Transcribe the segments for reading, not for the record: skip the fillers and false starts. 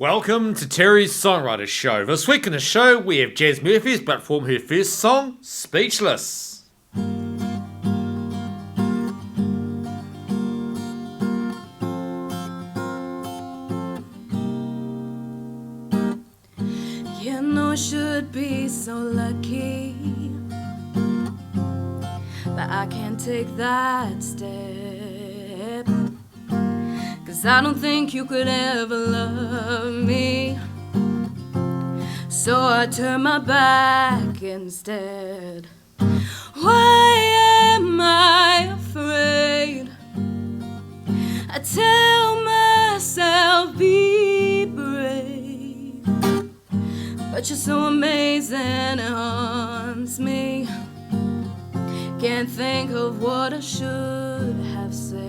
Welcome to Terry's Songwriter Show. This week on the show, we have Jazz Murphy's about to perform her first song, Speechless. You know I should be so lucky, but I can't take that step, 'cause I don't think you could ever love me. So I turn my back instead. Why am I afraid? I tell myself be brave, but you're so amazing, it haunts me. Can't think of what I should have said.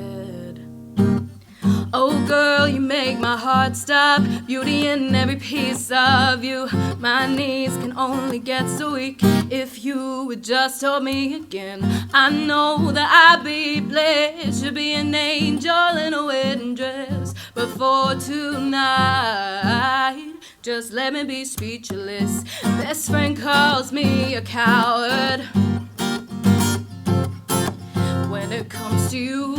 Oh girl, you make my heart stop, beauty in every piece of you. My knees can only get so weak if you would just hold me again. I know that I'd be blessed to be an angel in a wedding dress, but for tonight, just let me be speechless. Best friend calls me a coward. When it comes to you,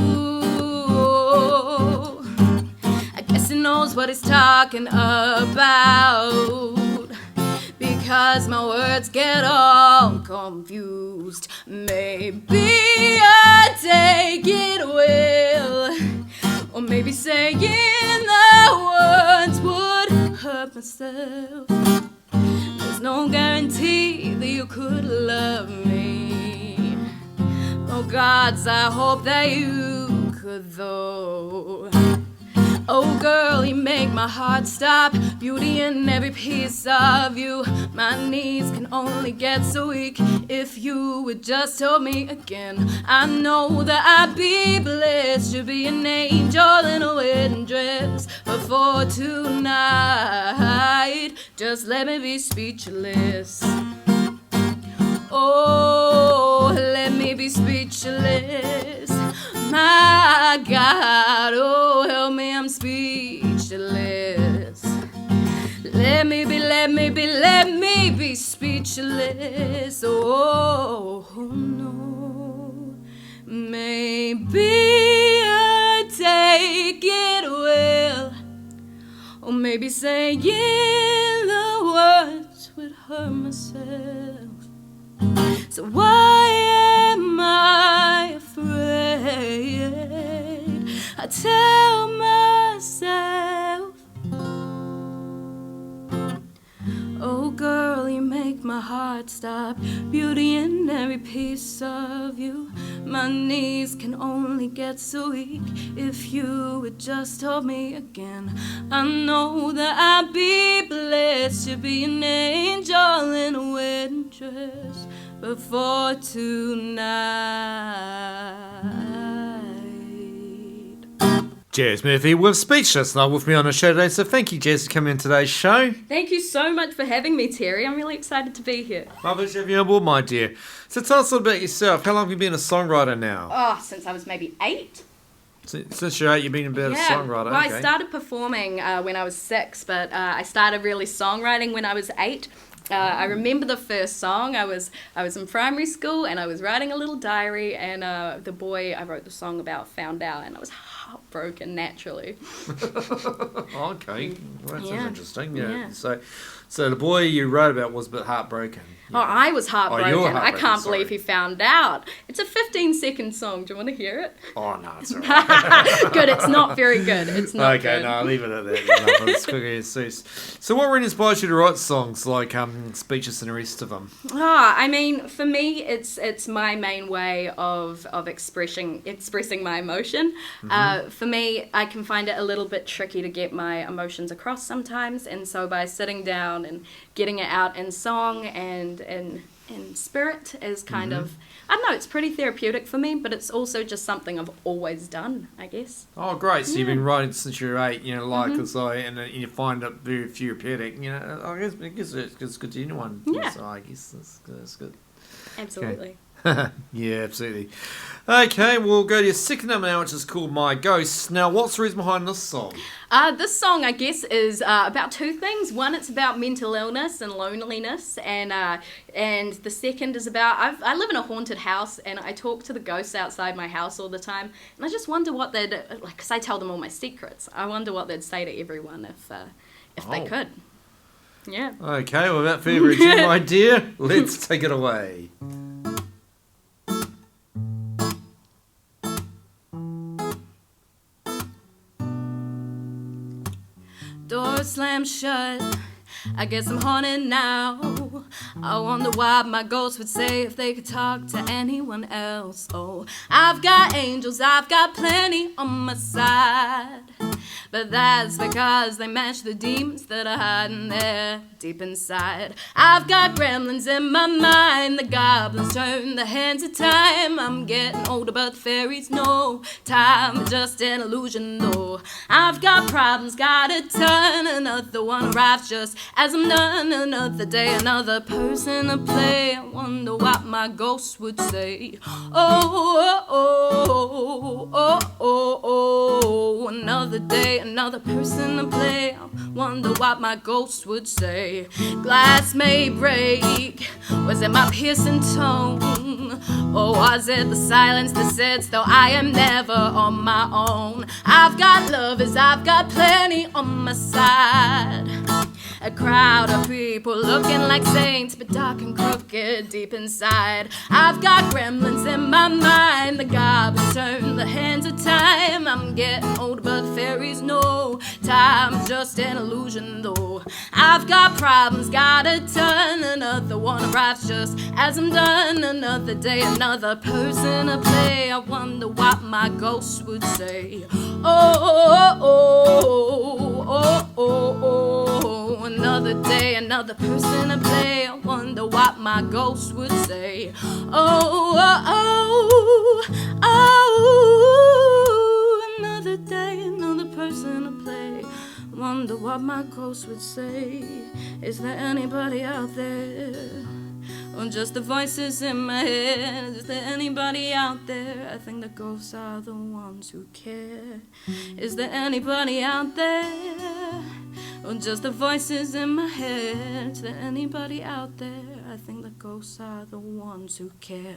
I guess he knows what he's talking about, because my words get all confused. Maybe I take it well, or maybe saying the words would hurt myself. There's no guarantee that you could love me. Oh gods, I hope that you could though. Oh girl, you make my heart stop, beauty in every piece of you. My knees can only get so weak if you would just hold me again. I know that I'd be blessed to be an angel in a wedding dress, but for tonight, just let me be speechless. Oh, let me be speechless. My God, oh, help me, I'm speechless. Let me be speechless. Oh, no. Maybe I take it well, or maybe saying the words would hurt myself. So why am I afraid? I tell myself, oh girl, you make my heart stop, beauty in every piece of you. My knees can only get so weak if you would just hold me again. I know that I'd be blessed to be an angel in a wedding dress, but for tonight. Jazz Murphy with Speechless, not with me on the show today, so thank you, Jazz, for coming in today's show. Thank you so much for having me, Terry. I'm really excited to be here. Lovely to have you on board, my dear. So tell us a little about yourself. How long have you been a songwriter now? Oh, since I was maybe 8. Since you're 8, you've been a songwriter. Well, okay. I started performing when I was 6, but I started really songwriting when I was 8. I remember the first song. I was in primary school and I was writing a little diary, and the boy I wrote the song about found out, and I was heartbroken naturally. Okay, well, that's interesting. Yeah. So the boy you wrote about was a bit heartbroken. Oh, I was heartbroken. Oh, you're heartbroken. I can't believe he found out. It's a 15-second song. Do you want to hear it? Oh, no, it's all right. Good. It's not very good. It's not okay, good. no, I'll leave it at that. It's quicker as cease. So what really inspires you to write songs like Speeches and the rest of them? I mean, for me, it's my main way of expressing my emotion. Mm-hmm. For me, I can find it a little bit tricky to get my emotions across sometimes, and so by sitting down and getting it out in song and in spirit is kind of, I don't know, it's pretty therapeutic for me, but it's also just something I've always done, I guess. Oh, great. So you've been writing since you were 8, and you find it very therapeutic. I guess it's good to anyone. Yeah. So I guess that's good. Absolutely. Okay. Yeah, absolutely. Okay, we'll go to your second number now, which is called My Ghost. Now, what's the reason behind this song? This song, I guess, is about two things. One, it's about mental illness and loneliness, and the second is about I live in a haunted house, and I talk to the ghosts outside my house all the time, and I just wonder what they'd like, because I tell them all my secrets. I wonder what they'd say to everyone if they could. Yeah. Okay, well, without further ado, my dear, let's take it away. Door slammed shut, I guess I'm haunted now. I wonder what my ghost would say if they could talk to anyone else. Oh, I've got angels, I've got plenty on my side, but that's because they match the demons that are hiding there deep inside. I've got gremlins in my mind, the goblins turn the hands of time. I'm getting older, but the fairies know time is just an illusion, though. I've got problems, got a ton, another one arrives just as I'm done. Another day, another person to play. I wonder what my ghost would say. Oh, oh, oh, oh, oh. Another day, another person to play. I wonder what my ghost would say. Glass may break. Was it my piercing tone? Or was it the silence that said, still I am never on my own? I've got lovers, I've got plenty on my side. A crowd of people looking like saints, but dark and crooked deep inside. I've got gremlins in my mind, the goblins turn the hands of time. I'm getting old, but fairies know time's just an illusion, though. I've got problems, got a ton, another one arrives just as I'm done. Another day, another person to play. I wonder what my ghost would say. Oh, oh, oh, oh, oh, oh. Another day, another person to play. I wonder what my ghost would say. Oh, oh, oh, oh. Another day, another person to play. Wonder what my ghost would say. Is there anybody out there? Or just the voices in my head? Is there anybody out there? I think the ghosts are the ones who care. Is there anybody out there? Or just the voices in my head? Is there anybody out there? I think the ghosts are the ones who care.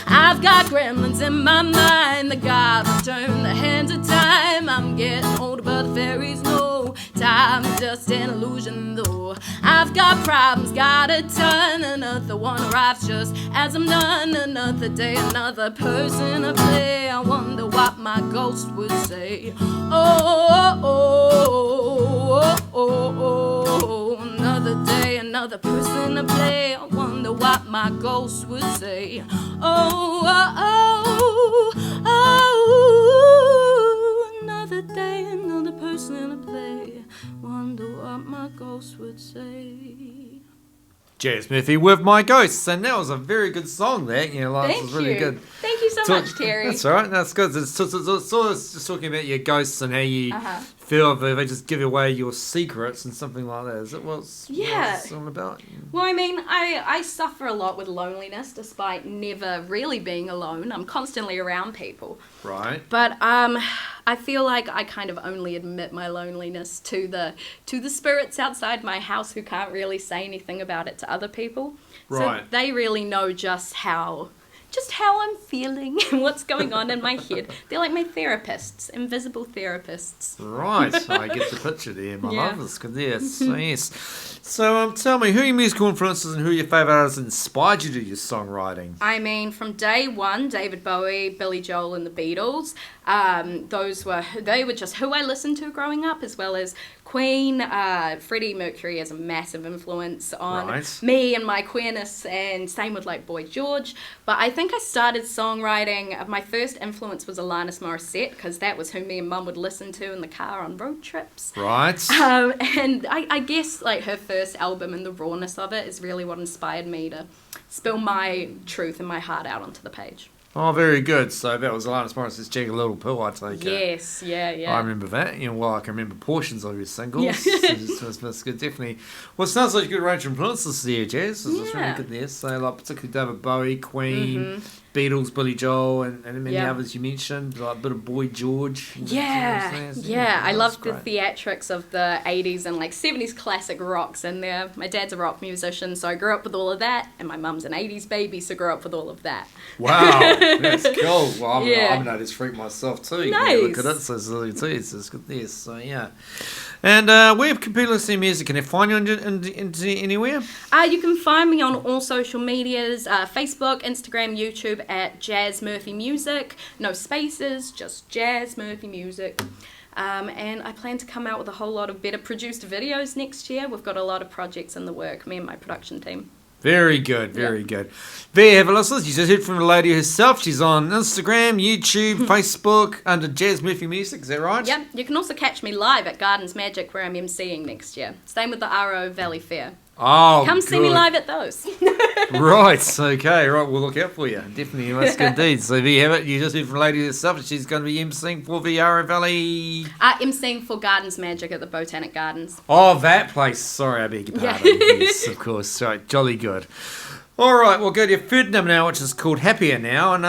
I've got gremlins in my mind, the goblins turn the hands of time. I'm getting older, but the fairies know time is just an illusion, though. I've got problems, got a ton, another one arrives just as I'm done. Another day, another person to play. I wonder what my ghost would say. Oh, oh, oh, oh, oh. Another day, another person to play. I wonder what my ghost would say. Oh, oh, oh, oh. Another day, another person to play. Wonder what my ghost would say. Jazz Murphy with My Ghosts, and that was a very good song. That Lance was really good. Thank you so much, Terry. That's all right. That's good. It's just talking about your ghosts and how you feel if they just give away your secrets and something like that. Is it what's all about? Well, I mean, I suffer a lot with loneliness, despite never really being alone. I'm constantly around people. Right. But I feel like I kind of only admit my loneliness to the spirits outside my house who can't really say anything about it to other people. Right. So they really know just how I'm feeling and what's going on in my head. They're like my therapists, invisible therapists. Right, I get the picture there, my love. It's good. Yes, yes. So tell me, who are your musical influences and who are your favourite artists that inspired you to do your songwriting? I mean, from day one, David Bowie, Billy Joel and the Beatles. They were just who I listened to growing up, as well as Queen. Freddie Mercury has a massive influence on me and my queerness, and same with like Boy George. But I think I started songwriting. My first influence was Alanis Morissette, because that was who me and Mum would listen to in the car on road trips. Right. And I guess like her first album and the rawness of it is really what inspired me to spill my truth and my heart out onto the page. Oh, very good. So that was Alanis Morissette's Jagged Little Pill, I take it. Yes, yeah. I remember that. Well, I can remember portions of your singles. Yeah. That's good, definitely. Well, it sounds like a good range of influences there, Jazz. It's really good there. So, like, particularly David Bowie, Queen, Beatles, Billy Joel, and many others you mentioned, like a bit of Boy George. Yeah. I love the theatrics of the 80s and like 70s classic rocks in there. My dad's a rock musician, so I grew up with all of that, and my mum's an 80s baby, so grew up with all of that. Wow, that's cool. Well, I'm an 80s freak myself too. Nice. Look at it, so it's good there. So, yeah. And where can people listen to music? Can they find you anywhere? You can find me on all social medias, Facebook, Instagram, YouTube at Jazz Murphy Music. No spaces, just Jazz Murphy Music. And I plan to come out with a whole lot of better produced videos next year. We've got a lot of projects in the work, me and my production team. Very good, very good. There you have it, listeners. You just heard from the lady herself. She's on Instagram, YouTube, Facebook, under Jazz Murphy Music. Is that right? Yeah. You can also catch me live at Gardens Magic, where I'm MCing next year. Same with the RO Valley Fair. Oh, come see me live at those. Right, okay, right, we'll look out for you. Definitely, that's good indeed. So there you have it. You just heard from the lady herself. She's going to be emceeing for the RO Valley. emceeing for Gardens Magic at the Botanic Gardens. Oh, that place. Sorry, I beg your pardon. Yes, of course. Right, jolly good. All right, we'll go to your third number now, which is called Happier Now. And,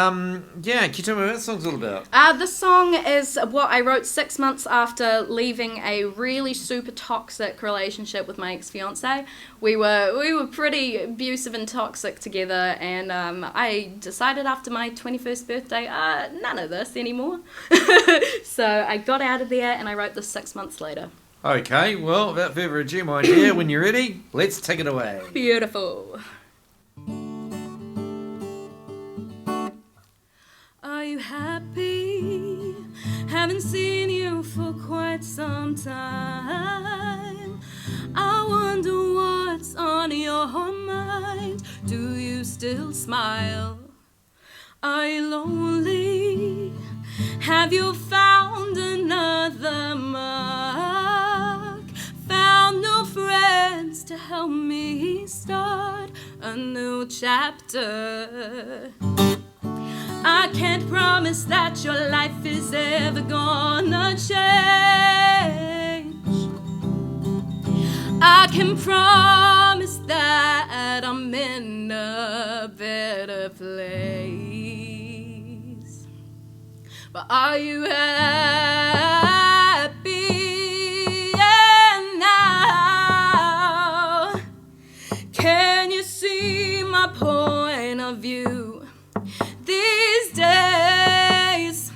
can you tell me what that song's all about? This song is what I wrote 6 months after leaving a really super toxic relationship with my ex-fiancé. We were pretty abusive and toxic together, and I decided after my 21st birthday, none of this anymore. So I got out of there, and I wrote this 6 months later. Okay, well, without further ado, my dear, when you're ready, let's take it away. Beautiful. Are you happy? Haven't seen you for quite some time. I wonder what's on your mind. Do you still smile? Are you lonely? Have you found another mark? Found no friends to help me start a new chapter. I can't promise that your life is ever gonna change. I can promise that I'm in a better place. But are you happy now? Can you see my point of view? These days,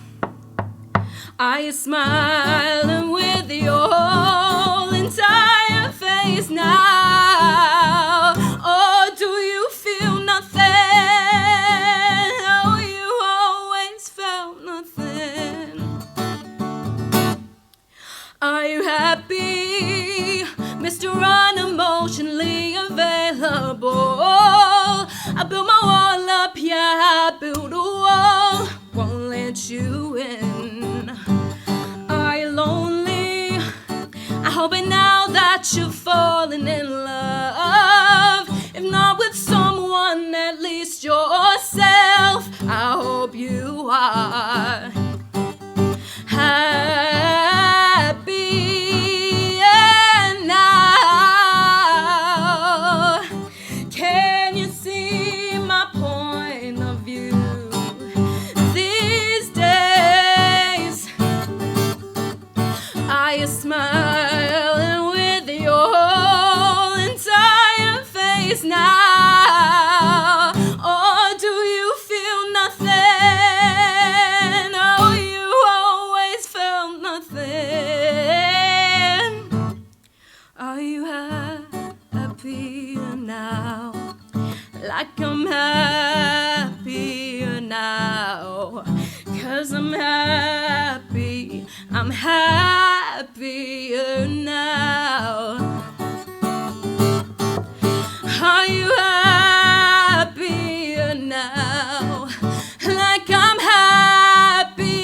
are you smiling with your whole entire face now? Or do you feel nothing? Oh, you always felt nothing. Are you happy, Mr. Unemotionally Available? I built my wall up, yeah, I built a wall, won't let you in. Are you lonely? I hope by now that you're falling in love. If not with someone, at least yourself. I hope you are happy now. Can you see my point of view? These days, are you smiling with your whole entire face now? Or do you feel nothing? Oh, you always felt nothing. Are you happier now? Like I'm happier now. 'Cause I'm happier now. Are you happier now? Like I'm happier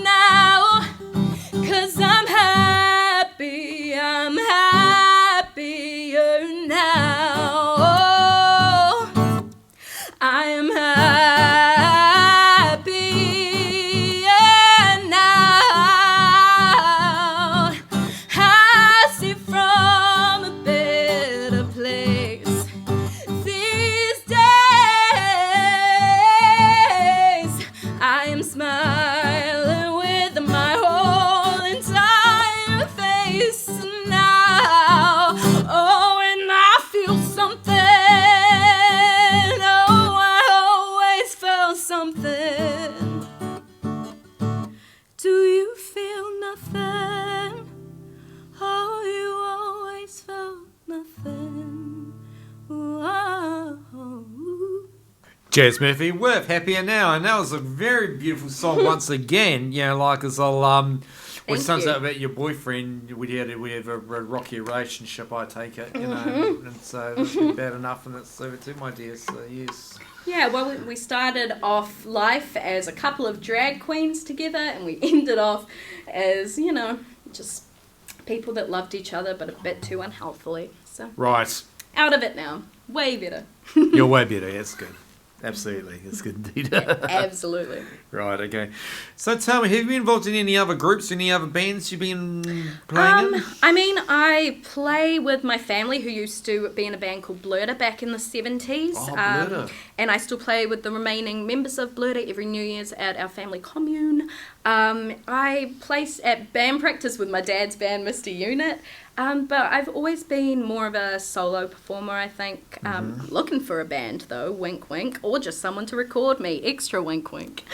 now. 'Cause I'm happier now. I am happier Jazz Murphy with Happier Now, and that was a very beautiful song once again. You know, like as I'll which turns out about your boyfriend, we have a rocky relationship, I take it, you know, and so that's been bad enough, and it's over too, my dear. So yes. Yeah, well, we started off life as a couple of drag queens together, and we ended off as, you know, just people that loved each other, but a bit too unhealthily. So right. Out of it now. Way better. You're way better. That's good. Absolutely. That's good indeed. Yeah, absolutely. Right, okay. So tell me, have you been involved in any other groups, any other bands you've been playing in? I mean, I play with my family who used to be in a band called Blurter back in the 70s. Oh, Blurter. And I still play with the remaining members of Blurter every New Year's at our family commune. I play at band practice with my dad's band, Mr. Unit. But I've always been more of a solo performer, I think. Looking for a band, though, wink, wink, or just someone to record me, extra wink, wink.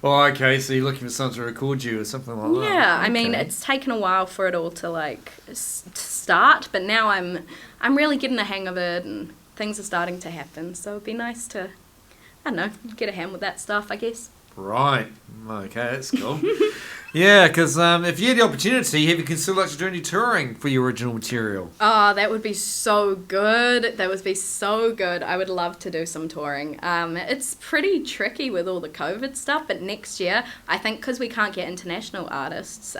Oh, okay, so you're looking for someone to record you or something like that. Yeah, okay. I mean, it's taken a while for it all to, like, start, but now I'm really getting the hang of it, and things are starting to happen, so it'd be nice to, I don't know, get a hand with that stuff, I guess. Right. Okay, that's cool. Yeah, because if you had the opportunity, have you considered actually doing any touring for your original material? Oh, that would be so good. That would be so good. I would love to do some touring. It's pretty tricky with all the COVID stuff, but next year, I think because we can't get international artists,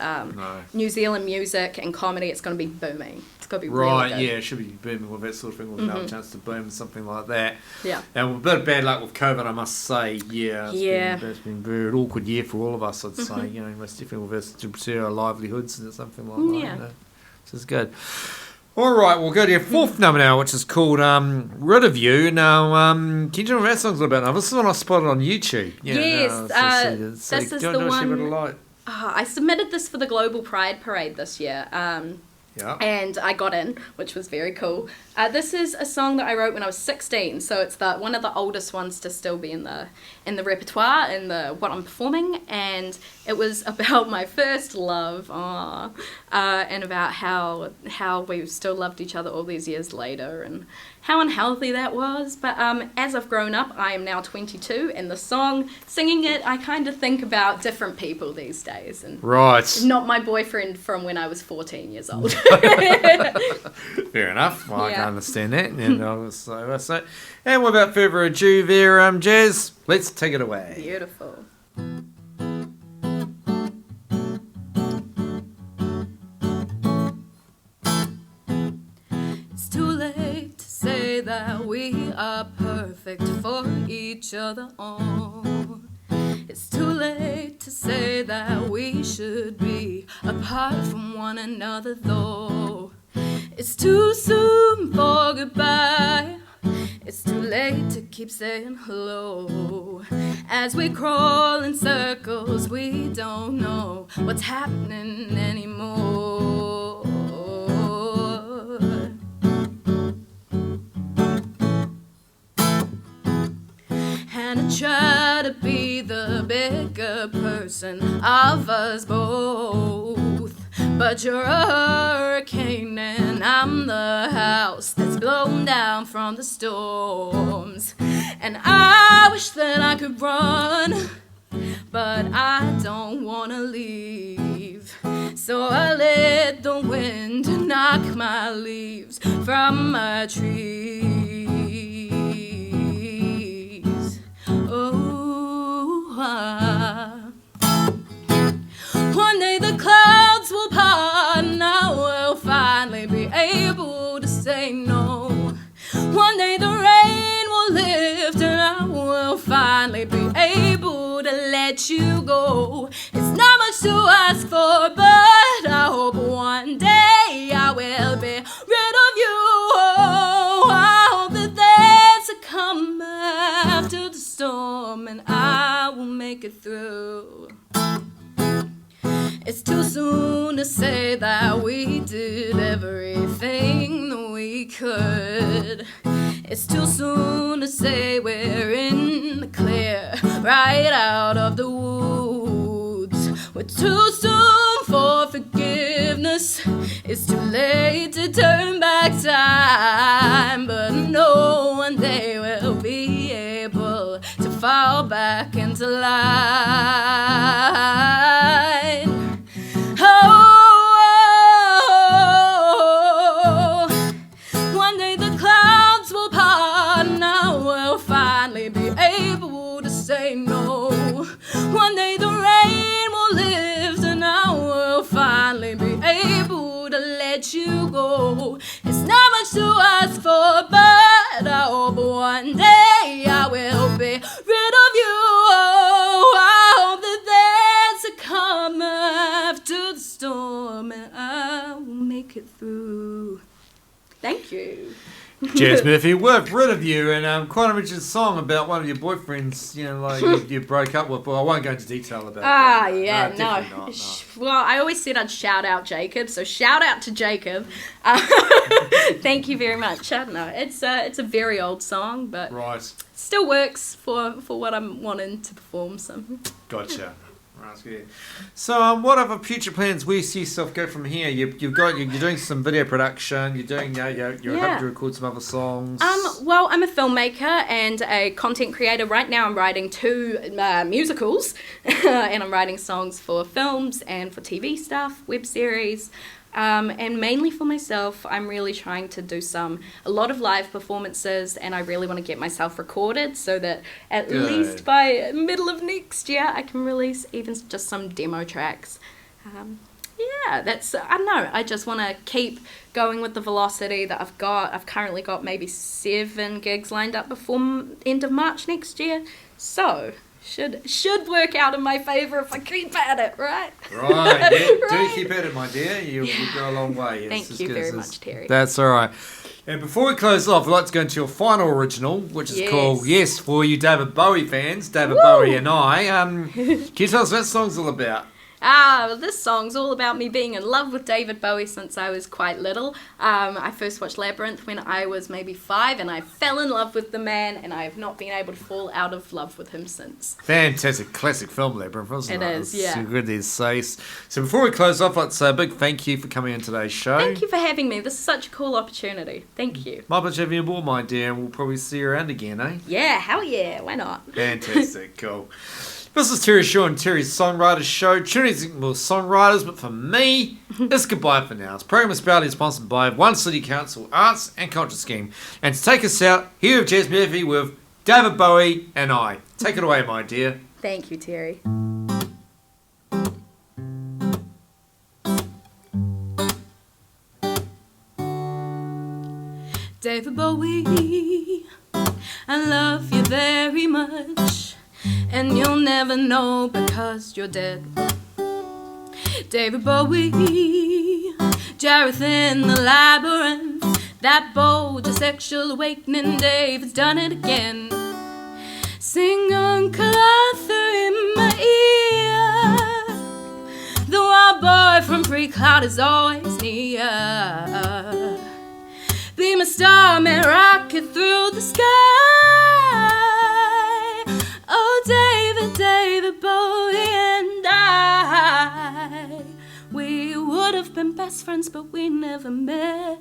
New Zealand music and comedy, it's going to be booming. It's going to be really good. Right, yeah, it should be booming with that sort of thing. We'll have a chance to boom something like that. Yeah. And with a bit of bad luck with COVID, I must say, it's been a very awkward year for all of us, I'd say, you know, most definitely with us to pursue our livelihoods and something like that. Yeah. You know. This is good. All right, we'll go to your fourth number now, which is called Rid of You. Now, can you tell me what that song's all about? Now, this is one I spotted on YouTube. Yeah, yes, this is the one. Oh, I submitted this for the Global Pride Parade this year. Yeah. And I got in, which was very cool. This is a song that I wrote when I was 16, so it's one of the oldest ones to still be in the repertoire, in what I'm performing, and it was about my first love, and about how we still loved each other all these years later, and how unhealthy that was. But as I've grown up, I am now 22, and the song, singing it, I kind of think about different people these days, and not my boyfriend from when I was 14 years old. Fair enough. Well, I can understand that. And without further ado there, Jazz, let's take it away. Beautiful. It's too late to say that we are perfect for each other. It's too late to say that we should be apart from one another, though. It's too soon for goodbye. It's too late to keep saying hello. As we crawl in circles, we don't know what's happening anymore. And I try to be the bigger person of us both, but you're a hurricane and I'm the house that's blown down from the storms. And I wish that I could run, but I don't wanna leave. So I let the wind knock my leaves from my trees. One day the clouds will part and I will finally be able to say no. One day the rain will lift and I will finally be able to let you go. It's not much to ask for, but I hope one day I will be rid of you. I hope that there's a calm after the storm and I will make it through. It's too soon to say that we did everything that we could. It's too soon to say we're in the clear, right out of the woods. We're too soon for forgiveness. forgiveness. It's too late to turn back time, but no one day will be able to fall back into line. Oh, one day the clouds will part and I will finally be able to say no. One day the rain will lift and I will finally be able to let you go. It's not much to ask for, but I hope one day I will be rid of you. Oh, I hope that there's a calm after the storm and I will make it through. Thank you. Jazz Murphy, we're rid of you, and quite a Richard's song about one of your boyfriends, like you broke up with, but I won't go into detail about that. Yeah, no. Not, no. Well, I always said I'd shout out Jacob, so shout out to Jacob. Thank you very much. I don't know, it's a very old song, but right. Still works for what I'm wanting to perform. So. Gotcha. That's good. So, what other future plans? Where you see yourself go from here? You're doing some video production. You're doing you're hoping to record some other songs. Well, I'm a filmmaker and a content creator. Right now, I'm writing 2 musicals, and I'm writing songs for films and for TV stuff, web series. And mainly for myself, I'm really trying to do a lot of live performances, and I really want to get myself recorded so that at least by middle of next year I can release even just some demo tracks. I don't know, I just want to keep going with the velocity that I've got. I've currently got maybe 7 gigs lined up before end of March next year, so should work out in my favour if I keep at it, right? Right, yeah. Do keep at it, my dear. You'll go a long way. Thank you very much, Terry. That's all right. And before we close off, I'd like to go into your final original, which is called, for you David Bowie fans, David Bowie and I. Can you tell us what that song's all about? This song's all about me being in love with David Bowie since I was quite little. I first watched Labyrinth when I was maybe 5, and I fell in love with the man, and I have not been able to fall out of love with him since. Fantastic, classic film, Labyrinth, wasn't it? It is, yeah. So good to say. So before we close off, I'd say a big thank you for coming on today's show. Thank you for having me. This is such a cool opportunity. Thank you. My pleasure having you aboard, my dear, and we'll probably see you around again, eh? Yeah, hell yeah, why not? Fantastic, cool. This is Terry Shaw and Terry's Songwriters Show. Tuning more songwriters, but for me, it's goodbye for now. This program is proudly sponsored by One City Council Arts and Culture Scheme. And to take us out, here with Jazz Murphy with David Bowie and I. Take it away, my dear. Thank you, Terry. David Bowie, I love you very much. And you'll never know because you're dead. David Bowie, Jareth in the labyrinth, that bold sexual awakening, David's done it again. Sing Uncle Arthur in my ear, the wild boy from Pre-Cloud is always near. Be my star, man, rocket through the sky. Oh, David Bowie and I, we would have been best friends, but we never met.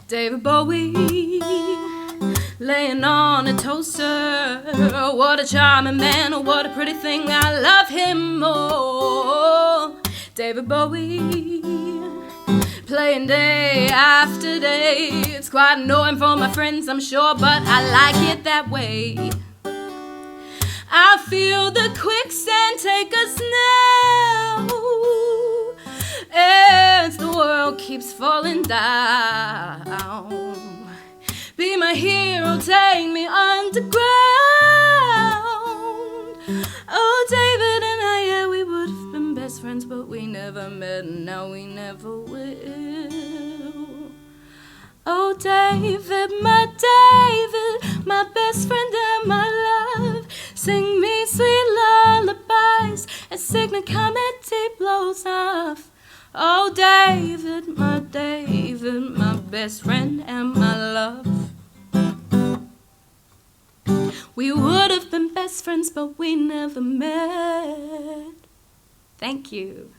David Bowie, laying on a toaster. What a charming man, what a pretty thing, I love him more. David Bowie, playing day after day. It's quite annoying for my friends, I'm sure, but I like it that way. I feel the quicksand take us now, as the world keeps falling down. Be my hero, take me underground. Oh, David and I, yeah, we would have been best friends, but we never met, and now we never will. Oh, David, my best friend and my love, sing me sweet lullabies as Signet Comedy blows off. Oh, David, my best friend and my love. We would have been best friends, but we never met. Thank you.